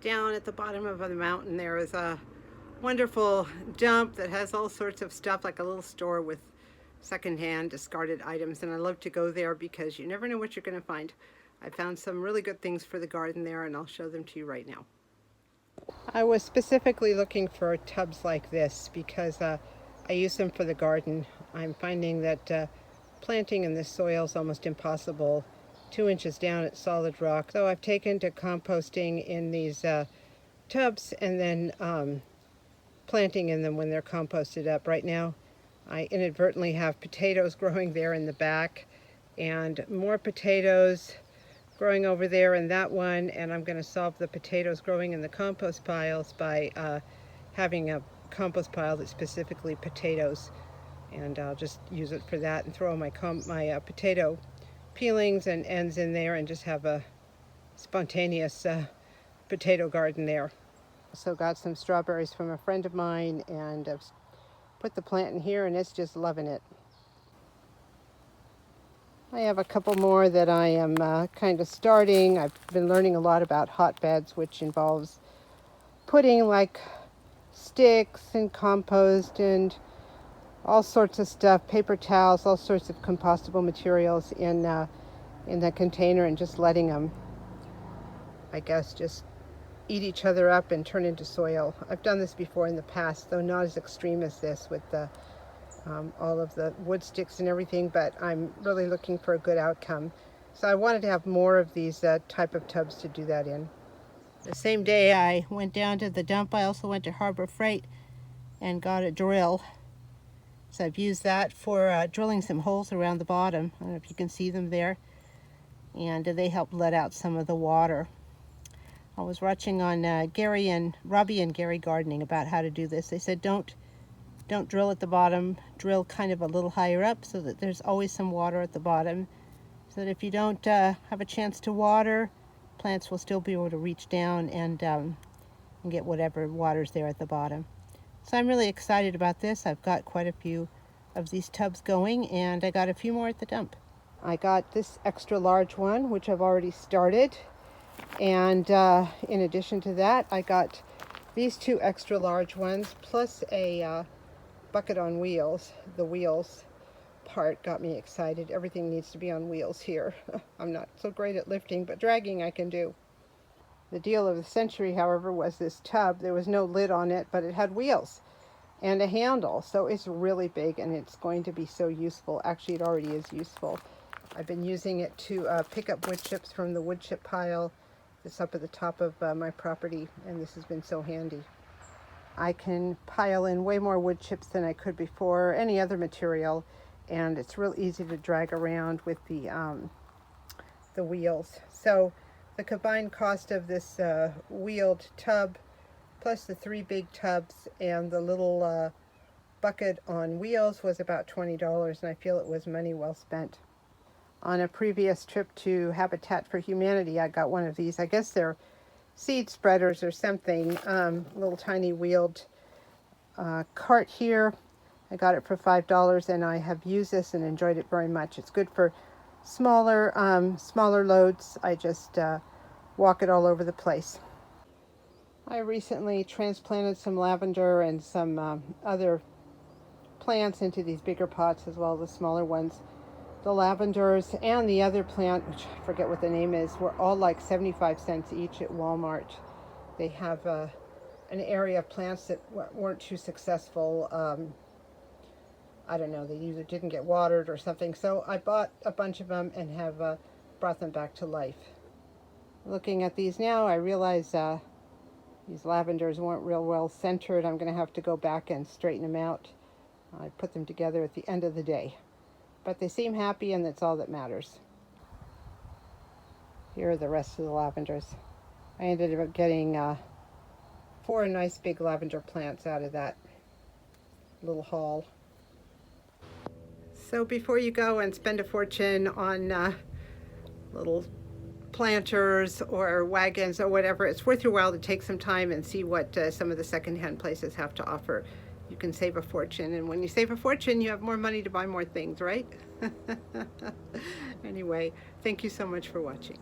Down at the bottom of the mountain there is a wonderful dump that has all sorts of stuff, like a little store with secondhand discarded items, and I love to go there because you never know what you're going to find. I found some really good things for the garden there, and I'll show them to you right now. I was specifically looking for tubs like this because I use them for the garden. I'm finding that planting in this soil is almost impossible. 2 inches down it's solid rock. So I've taken to composting in these tubs and then planting in them when they're composted up. Right now I inadvertently have potatoes growing there in the back and more potatoes growing over there in that one, and I'm going to solve the potatoes growing in the compost piles by having a compost pile that's specifically potatoes, and I'll just use it for that and throw my potato peelings and ends in there and just have a spontaneous potato garden there. So got some strawberries from a friend of mine, and I've put the plant in here and it's just loving it. I have a couple more that I am kind of starting. I've been learning a lot about hotbeds, which involves putting like sticks and compost and all sorts of stuff, paper towels, all sorts of compostable materials in the container and just letting them, I guess, just eat each other up and turn into soil. I've done this before in the past, though not as extreme as this with the all of the wood sticks and everything, but I'm really looking for a good outcome. So I wanted to have more of these type of tubs to do that in. The same day I went down to the dump, I also went to Harbor Freight and got a drill. So I've used that for drilling some holes around the bottom. I don't know if you can see them there. And they help let out some of the water. I was watching on Robbie and Gary Gardening about how to do this. They said don't drill at the bottom, drill kind of a little higher up so that there's always some water at the bottom, so that if you don't have a chance to water, plants will still be able to reach down and get whatever water's there at the bottom. So I'm really excited about this. I've got quite a few of these tubs going, and I got a few more at the dump. I got this extra large one, which I've already started, and in addition to that, I got these two extra large ones, plus a bucket on wheels. The wheels part got me excited. Everything needs to be on wheels here. I'm not so great at lifting, but dragging I can do. The deal of the century, however, was this tub. There was no lid on it, but it had wheels and a handle, so it's really big and it's going to be so useful. Actually, it already is useful. I've been using it to pick up wood chips from the wood chip pile that's up at the top of my property, and this has been so handy. I can pile in way more wood chips than I could before, any other material, and it's real easy to drag around with the wheels. So the combined cost of this wheeled tub, plus the 3 big tubs and the little bucket on wheels, was about $20, and I feel it was money well spent. On a previous trip to Habitat for Humanity, I got one of these. I guess they're seed spreaders or something, little tiny wheeled cart here. I got it for $5, and I have used this and enjoyed it very much. It's good for smaller loads. I just walk it all over the place. I recently transplanted some lavender and some other plants into these bigger pots, as well as the smaller ones. The lavenders and the other plant, which I forget what the name is, were all like 75 cents each at Walmart. They have an area of plants that weren't too successful. I don't know, they either didn't get watered or something. So I bought a bunch of them and have brought them back to life. Looking at these now, I realize these lavenders weren't real well centered. I'm going to have to go back and straighten them out. I put them together at the end of the day. But they seem happy, and that's all that matters. Here are the rest of the lavenders. I ended up getting 4 nice big lavender plants out of that little haul. So before you go and spend a fortune on little planters or wagons or whatever, it's worth your while to take some time and see what some of the secondhand places have to offer. You can save a fortune, and when you save a fortune, you have more money to buy more things, right? Anyway, thank you so much for watching.